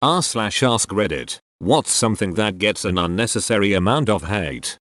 r/ask Reddit. What's something that gets an unnecessary amount of hate?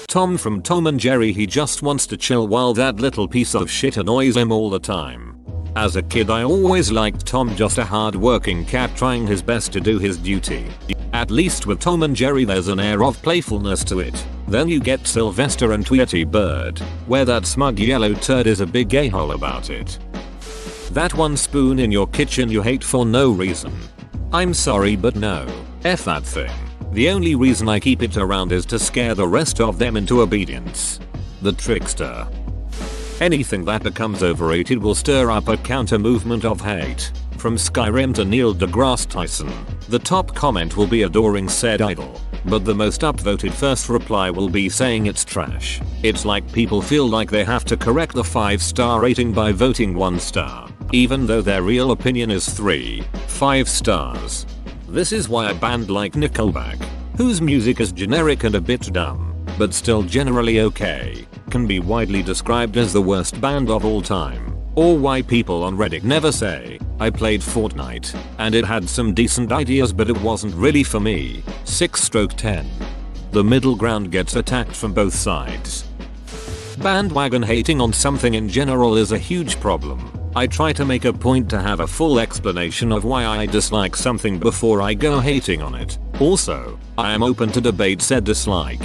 Tom from Tom and Jerry. He just wants to chill while that little piece of shit annoys him all the time. As a kid I always liked Tom, just a hard-working cat trying his best to do his duty. At least with Tom and Jerry there's an air of playfulness to it. Then you get Sylvester and Tweety Bird, where that smug yellow turd is a big a-hole about it. That one spoon in your kitchen you hate for no reason. I'm sorry but no. F that thing. The only reason I keep it around is to scare the rest of them into obedience. The trickster. Anything that becomes overrated will stir up a counter movement of hate. From Skyrim to Neil deGrasse Tyson, the top comment will be adoring said idol, but the most upvoted first reply will be saying it's trash. It's like people feel like they have to correct the 5-star rating by voting 1 star, even though their real opinion is 3-5 stars. This is why a band like Nickelback, whose music is generic and a bit dumb, but still generally okay, can be widely described as the worst band of all time. Or why people on Reddit never say, I played Fortnite, and it had some decent ideas but it wasn't really for me. 6/10. The middle ground gets attacked from both sides. Bandwagon hating on something in general is a huge problem. I try to make a point to have a full explanation of why I dislike something before I go hating on it. Also, I am open to debate said dislike.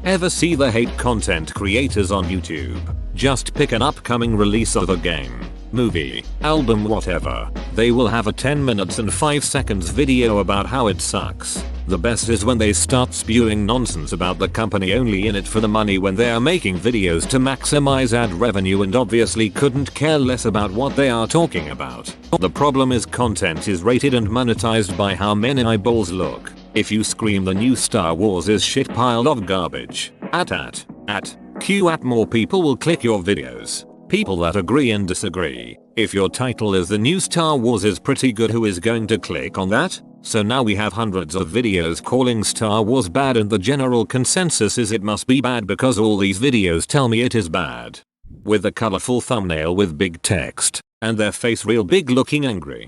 Ever see the hate content creators on YouTube? Just pick an upcoming release of a game, movie, album, whatever. They will have a 10 minutes and 5 seconds video about how it sucks. The best is when they start spewing nonsense about the company only in it for the money when they are making videos to maximize ad revenue and obviously couldn't care less about what they are talking about. The problem is content is rated and monetized by how many eyeballs look. If you scream the new Star Wars is shit pile of garbage, more people will click your videos. People that agree and disagree. If your title is the new Star Wars is pretty good, who is going to click on that? So now we have hundreds of videos calling Star Wars bad and the general consensus is it must be bad because all these videos tell me it is bad. With a colorful thumbnail with big text, and their face real big looking angry.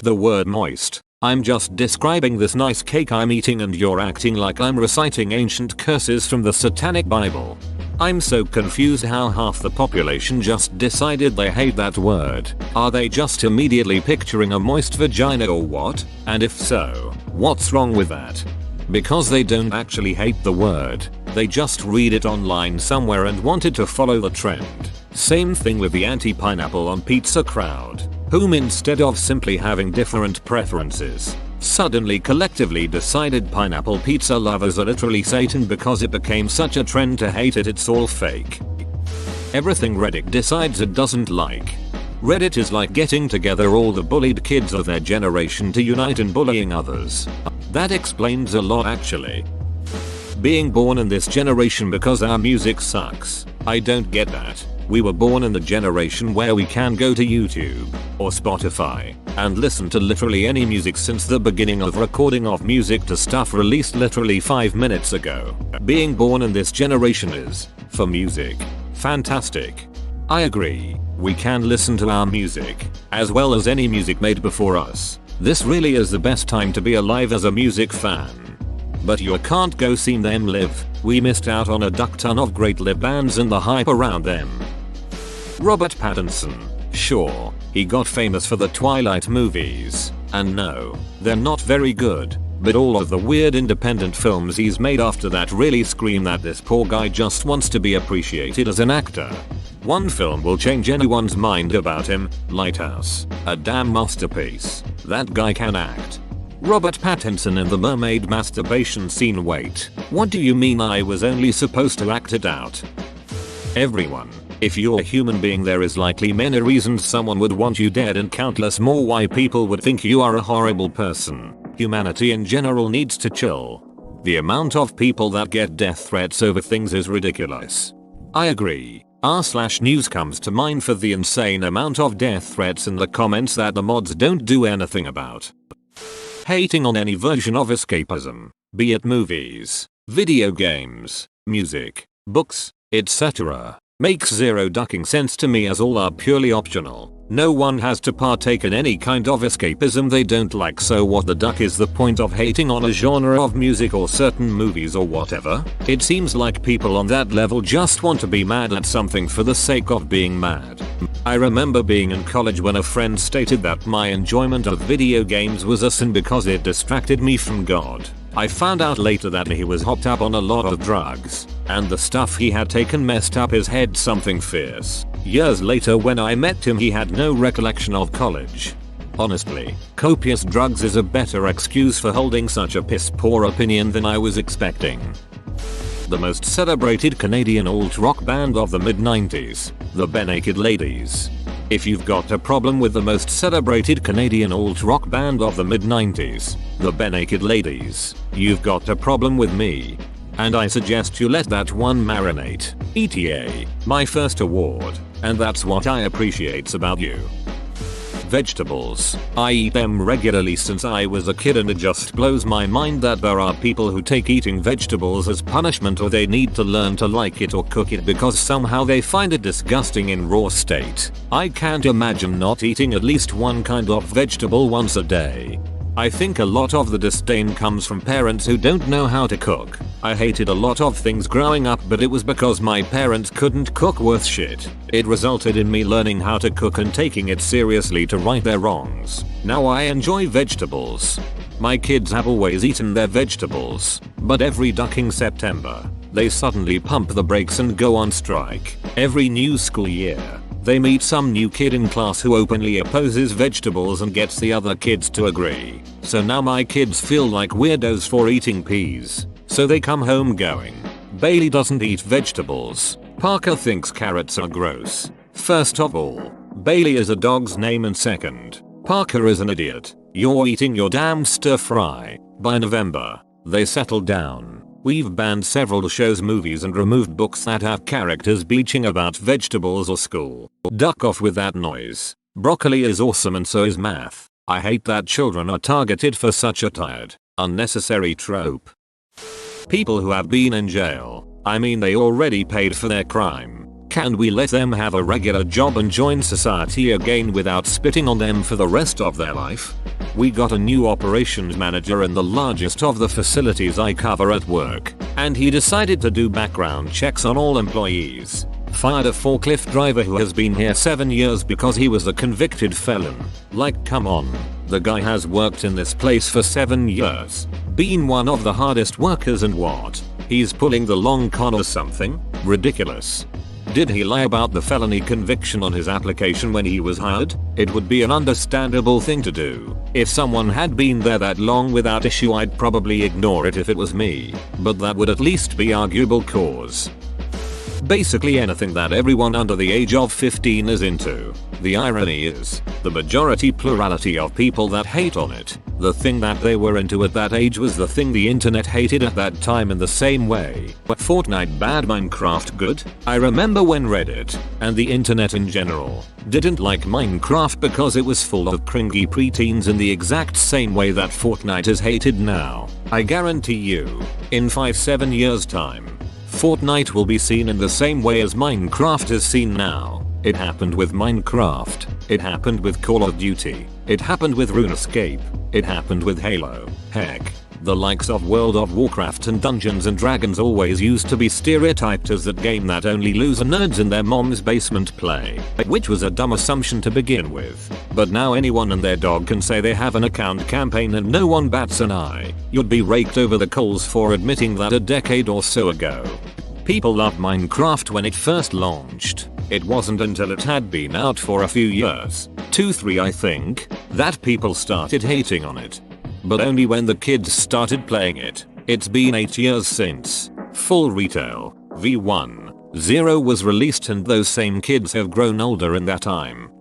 The word moist. I'm just describing this nice cake I'm eating and you're acting like I'm reciting ancient curses from the Satanic Bible. I'm so confused how half the population just decided they hate that word. Are they just immediately picturing a moist vagina or what? And if so, what's wrong with that? Because they don't actually hate the word, they just read it online somewhere and wanted to follow the trend. Same thing with the anti-pineapple on pizza crowd, whom instead of simply having different preferences, suddenly collectively decided pineapple pizza lovers are literally Satan because it became such a trend to hate it. It's all fake. Everything Reddit decides it doesn't like. Reddit is like getting together all the bullied kids of their generation to unite in bullying others. That explains a lot actually. Being born in this generation because our music sucks. I don't get that. We were born in the generation where we can go to YouTube or Spotify and listen to literally any music since the beginning of recording of music to stuff released literally 5 minutes ago. Being born in this generation is, for music, fantastic. I agree. We can listen to our music, as well as any music made before us. This really is the best time to be alive as a music fan. But you can't go see them live. We missed out on a duck ton of great live bands and the hype around them. Robert Pattinson. Sure, he got famous for the Twilight movies. And no, they're not very good. But all of the weird independent films he's made after that really scream that this poor guy just wants to be appreciated as an actor. One film will change anyone's mind about him, Lighthouse. A damn masterpiece. That guy can act. Robert Pattinson in the mermaid masturbation scene. Wait, what do you mean I was only supposed to act it out? Everyone, if you're a human being there is likely many reasons someone would want you dead and countless more why people would think you are a horrible person. Humanity in general needs to chill. The amount of people that get death threats over things is ridiculous. I agree. r/news comes to mind for the insane amount of death threats in the comments that the mods don't do anything about. Hating on any version of escapism, be it movies, video games, music, books, etc. Makes zero ducking sense to me as all are purely optional. No one has to partake in any kind of escapism they don't like, so what the duck is the point of hating on a genre of music or certain movies or whatever? It seems like people on that level just want to be mad at something for the sake of being mad. I remember being in college when a friend stated that my enjoyment of video games was a sin because it distracted me from God. I found out later that he was hopped up on a lot of drugs, and the stuff he had taken messed up his head something fierce. Years later when I met him he had no recollection of college. Honestly, copious drugs is a better excuse for holding such a piss poor opinion than I was expecting. The most celebrated Canadian alt-rock band of the mid-90s, the Barenaked Ladies. If you've got a problem with the most celebrated Canadian alt-rock band of the mid-90s, the Barenaked Ladies, you've got a problem with me. And I suggest you let that one marinate. ETA, my first award, and that's what I appreciate about you. Vegetables. I eat them regularly since I was a kid, and it just blows my mind that there are people who take eating vegetables as punishment, or they need to learn to like it or cook it because somehow they find it disgusting in raw state. I can't imagine not eating at least one kind of vegetable once a day. I think a lot of the disdain comes from parents who don't know how to cook. I hated a lot of things growing up, but it was because my parents couldn't cook worth shit. It resulted in me learning how to cook and taking it seriously to right their wrongs. Now I enjoy vegetables. My kids have always eaten their vegetables, but every ducking September, they suddenly pump the brakes and go on strike. Every new school year, they meet some new kid in class who openly opposes vegetables and gets the other kids to agree. So now my kids feel like weirdos for eating peas. So they come home going, Bailey doesn't eat vegetables. Parker thinks carrots are gross. First of all, Bailey is a dog's name, and second, Parker is an idiot. You're eating your damn stir fry. By November, they settled down. We've banned several shows, movies, and removed books that have characters bleaching about vegetables or school. Duck off with that noise. Broccoli is awesome and so is math. I hate that children are targeted for such a tired, unnecessary trope. People who have been in jail, I mean they already paid for their crime. Can we let them have a regular job and join society again without spitting on them for the rest of their life? We got a new operations manager in the largest of the facilities I cover at work, and he decided to do background checks on all employees. Fired a forklift driver who has been here 7 years because he was a convicted felon. Like, come on. The guy has worked in this place for 7 years. Been one of the hardest workers, and what? He's pulling the long con or something? Ridiculous. Did he lie about the felony conviction on his application when he was hired? It would be an understandable thing to do. If someone had been there that long without issue, I'd probably ignore it if it was me. But that would at least be arguable cause. Basically anything that everyone under the age of 15 is into. The irony is, the majority plurality of people that hate on it, the thing that they were into at that age was the thing the internet hated at that time in the same way. Fortnite bad, Minecraft good? I remember when Reddit, and the internet in general, didn't like Minecraft because it was full of cringy preteens in the exact same way that Fortnite is hated now. I guarantee you, in 5-7 years time, Fortnite will be seen in the same way as Minecraft is seen now. It happened with Minecraft. It happened with Call of Duty. It happened with RuneScape. It happened with Halo. Heck, the likes of World of Warcraft and Dungeons and Dragons always used to be stereotyped as that game that only loser nerds in their mom's basement play, which was a dumb assumption to begin with. But now anyone and their dog can say they have an account campaign and no one bats an eye. You'd be raked over the coals for admitting that a decade or so ago. People loved Minecraft when it first launched. It wasn't until it had been out for a few years, 2-3 I think, that people started hating on it. But only when the kids started playing it. It's been 8 years since Full Retail V1.0 was released, and those same kids have grown older in that time.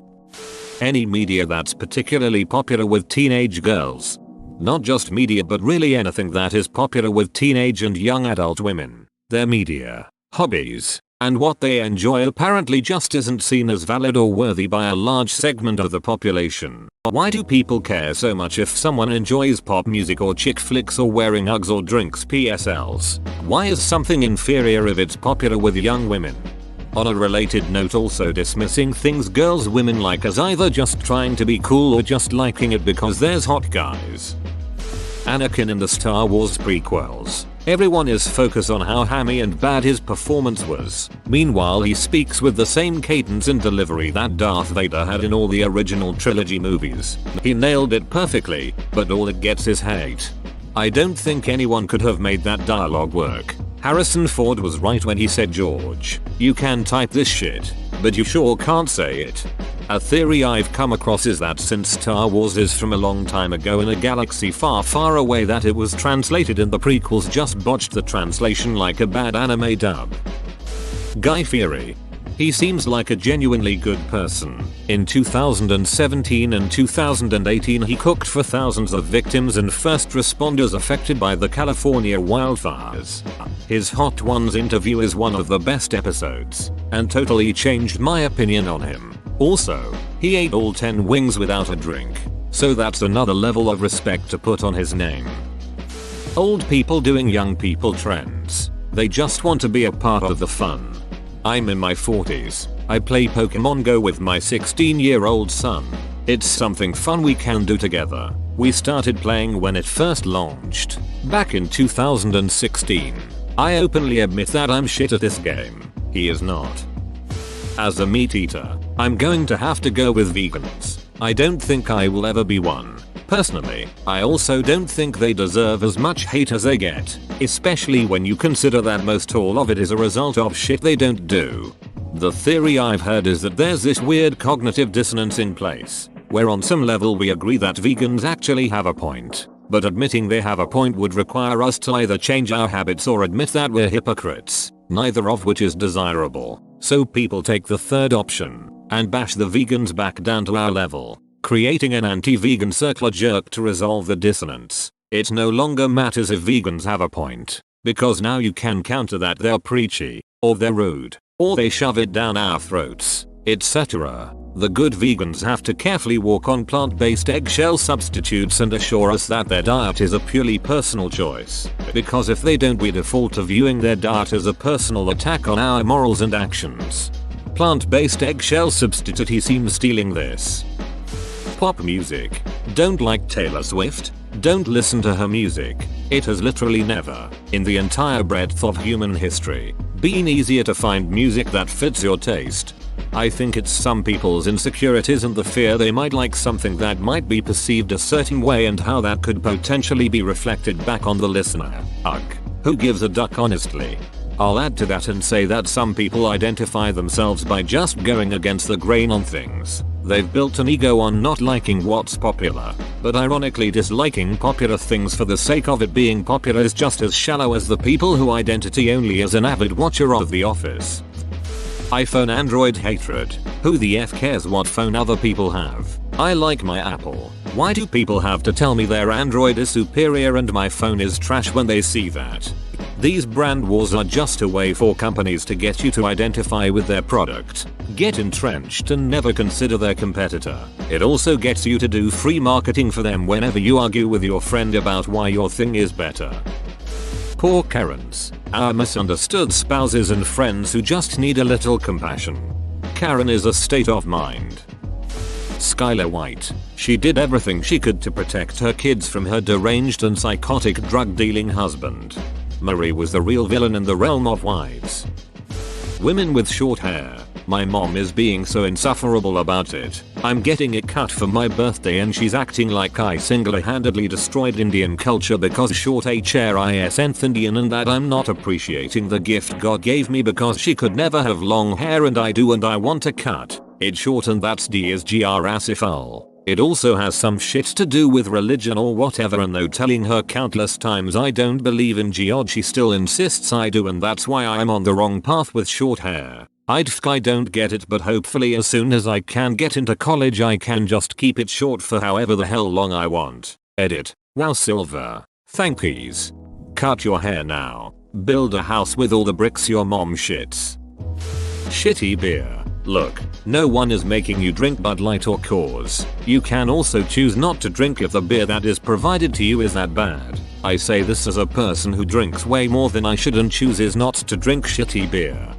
Any media that's particularly popular with teenage girls. Not just media, but really anything that is popular with teenage and young adult women. Their media, hobbies, and what they enjoy apparently just isn't seen as valid or worthy by a large segment of the population. Why do people care so much if someone enjoys pop music or chick flicks or wearing Uggs or drinks PSLs? Why is something inferior if it's popular with young women? On a related note, also dismissing things girls women like as either just trying to be cool or just liking it because there's hot guys. Anakin in the Star Wars prequels. Everyone is focused on how hammy and bad his performance was. Meanwhile, he speaks with the same cadence and delivery that Darth Vader had in all the original trilogy movies. He nailed it perfectly, but all it gets is hate. I don't think anyone could have made that dialogue work. Harrison Ford was right when he said, "George, you can type this shit, but you sure can't say it." A theory I've come across is that since Star Wars is from a long time ago in a galaxy far far away, that it was translated and the prequels just botched the translation like a bad anime dub. Guy Fieri. He seems like a genuinely good person. In 2017 and 2018 he cooked for thousands of victims and first responders affected by the California wildfires. His Hot Ones interview is one of the best episodes, and totally changed my opinion on him. Also, he ate all 10 wings without a drink, so that's another level of respect to put on his name. Old people doing young people trends. They just want to be a part of the fun. I'm in my 40s. I play Pokemon Go with my 16-year-old son. It's something fun we can do together. We started playing when it first launched, back in 2016. I openly admit that I'm shit at this game. He is not. As a meat eater, I'm going to have to go with vegans. I don't think I will ever be one. Personally, I also don't think they deserve as much hate as they get, especially when you consider that most all of it is a result of shit they don't do. The theory I've heard is that there's this weird cognitive dissonance in place, where on some level we agree that vegans actually have a point, but admitting they have a point would require us to either change our habits or admit that we're hypocrites, neither of which is desirable. So people take the third option and bash the vegans back down to our level, creating an anti-vegan circular jerk to resolve the dissonance. It no longer matters if vegans have a point, because now you can counter that they're preachy, or they're rude, or they shove it down our throats, etc. The good vegans have to carefully walk on plant-based eggshell substitutes and assure us that their diet is a purely personal choice, because if they don't, we default to viewing their diet as a personal attack on our morals and actions. Plant-based eggshell substitute. He seems stealing this. Pop music. Don't like Taylor Swift? Don't listen to her music. It has literally never, in the entire breadth of human history, been easier to find music that fits your taste. I think it's some people's insecurities and the fear they might like something that might be perceived a certain way and how that could potentially be reflected back on the listener. Ugh. Who gives a duck, honestly? I'll add to that and say that some people identify themselves by just going against the grain on things. They've built an ego on not liking what's popular, but ironically disliking popular things for the sake of it being popular is just as shallow as the people who identity only as an avid watcher of The Office. iPhone Android hatred. Who the F cares what phone other people have? I like my Apple. Why do people have to tell me their Android is superior and my phone is trash when they see that? These brand wars are just a way for companies to get you to identify with their product, get entrenched and never consider their competitor. It also gets you to do free marketing for them whenever you argue with your friend about why your thing is better. Poor Karens. Our misunderstood spouses and friends who just need a little compassion. Karen is a state of mind. Skylar White. She did everything she could to protect her kids from her deranged and psychotic drug-dealing husband. Marie was the real villain in the realm of wives. Women with short hair. My mom is being so insufferable about it. I'm getting it cut for my birthday and she's acting like I single-handedly destroyed Indian culture because short hair is nth Indian and that I'm not appreciating the gift God gave me because she could never have long hair and I do and I want to cut it short and that's D is grasifal. It also has some shit to do with religion or whatever, and though telling her countless times I don't believe in God, she still insists I do, and that's why I'm on the wrong path with short hair. I don't get it, but hopefully as soon as I can get into college I can just keep it short for however the hell long I want. Edit. Wow Silver. Thankies. Cut your hair now. Build a house with all the bricks your mom shits. Shitty beer. Look, no one is making you drink Bud Light or Coors. You can also choose not to drink if the beer that is provided to you is that bad. I say this as a person who drinks way more than I should and chooses not to drink shitty beer.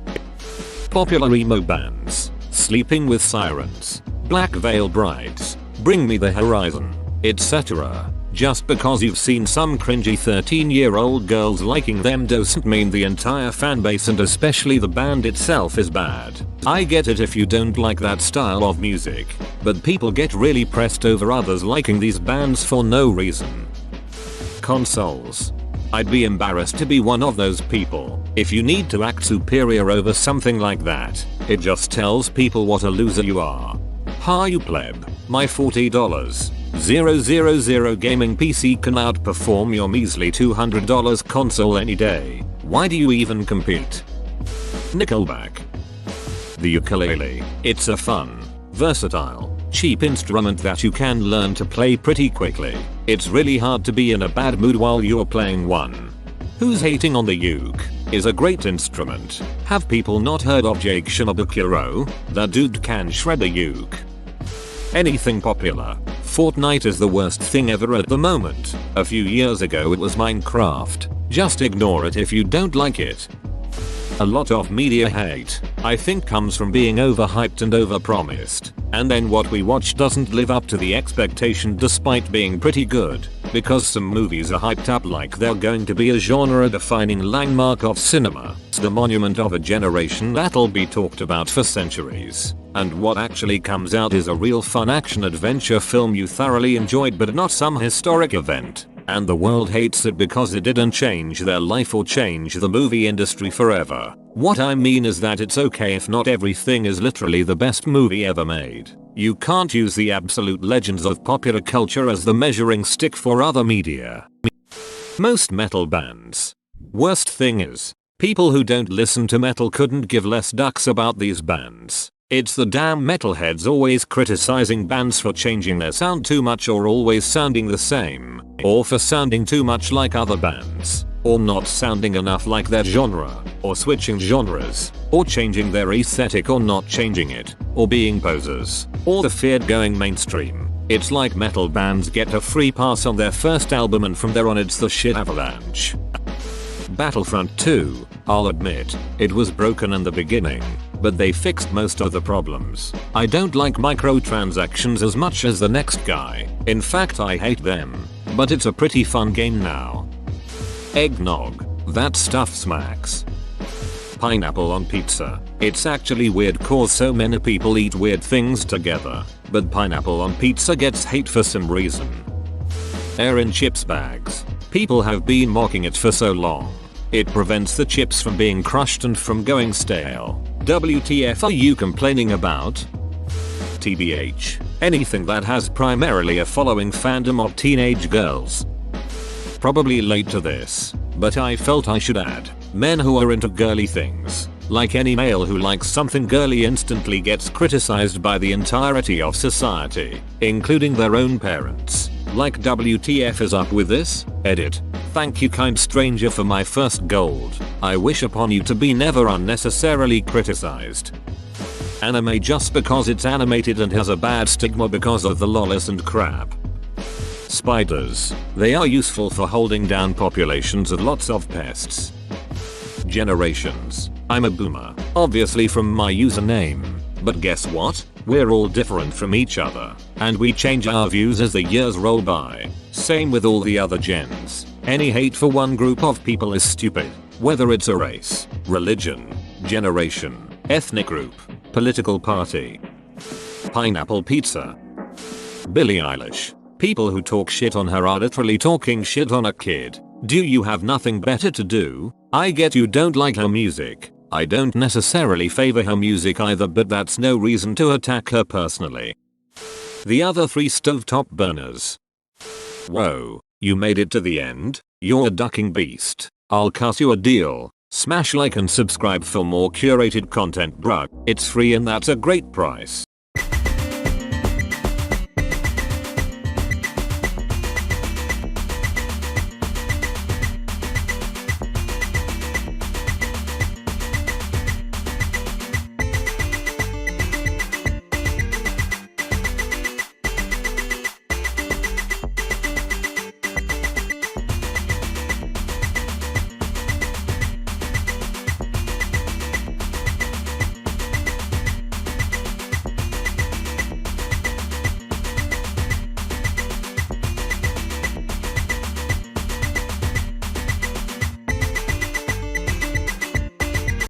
popular emo bands, Sleeping with Sirens, Black Veil Brides, Bring Me the Horizon, etc. Just because you've seen some cringy 13-year-old girls liking them doesn't mean the entire fanbase and especially the band itself is bad. I get it if you don't like that style of music, but people get really pressed over others liking these bands for no reason. Consoles. I'd be embarrassed to be one of those people. If you need to act superior over something like that, it just tells people what a loser you are. Ha you pleb, my $40 000 gaming PC can outperform your measly $200 console any day. Why do you even compete? Nickelback. The ukulele. It's a fun, versatile, cheap instrument that you can learn to play pretty quickly. It's really hard to be in a bad mood while you're playing one. Who's hating on the uke? Is a great instrument. Have people not heard of Jake Shimabukuro? That dude can shred a uke. Anything popular. Fortnite is the worst thing ever at the moment. A few years ago it was Minecraft. Just ignore it if you don't like it. A lot of media hate, I think, comes from being overhyped and overpromised, and then what we watch doesn't live up to the expectation despite being pretty good, because some movies are hyped up like they're going to be a genre-defining landmark of cinema, the monument of a generation that'll be talked about for centuries, and what actually comes out is a real fun action-adventure film you thoroughly enjoyed but not some historic event. And the world hates it because it didn't change their life or change the movie industry forever. What I mean is that it's okay if not everything is literally the best movie ever made. You can't use the absolute legends of popular culture as the measuring stick for other media. Most metal bands. Worst thing is, people who don't listen to metal couldn't give less ducks about these bands. It's the damn metalheads always criticizing bands for changing their sound too much or always sounding the same, or for sounding too much like other bands, or not sounding enough like their genre, or switching genres, or changing their aesthetic or not changing it, or being posers, or the feared going mainstream. It's like metal bands get a free pass on their first album and from there on it's the shit avalanche. Battlefront 2, I'll admit, it was broken in the beginning, but they fixed most of the problems. I don't like microtransactions as much as the next guy. In fact, I hate them, but it's a pretty fun game now. Eggnog. That stuff smacks. Pineapple on pizza. It's actually weird cause so many people eat weird things together, but pineapple on pizza gets hate for some reason. Air in chips bags. People have been mocking it for so long. It prevents the chips from being crushed and from going stale. WTF are you complaining about? TBH. Anything that has primarily a following fandom of teenage girls. Probably late to this, but I felt I should add. Men who are into girly things. Like any male who likes something girly instantly gets criticized by the entirety of society, including their own parents. Like WTF is up with this? Edit. Thank you kind stranger for my first gold. I wish upon you to be never unnecessarily criticized. Anime just because it's animated and has a bad stigma because of the lolis and crap. Spiders. They are useful for holding down populations of lots of pests. Generations. I'm a boomer, obviously from my username. But guess what? We're all different from each other, and we change our views as the years roll by. Same with all the other gens. Any hate for one group of people is stupid, whether it's a race, religion, generation, ethnic group, political party. Pineapple pizza. Billie Eilish. People who talk shit on her are literally talking shit on a kid. Do you have nothing better to do? I get you don't like her music. I don't necessarily favor her music either, but that's no reason to attack her personally. The other three stovetop burners. Whoa, you made it to the end? You're a ducking beast. I'll cut you a deal. Smash like and subscribe for more curated content, bruh. It's free and that's a great price.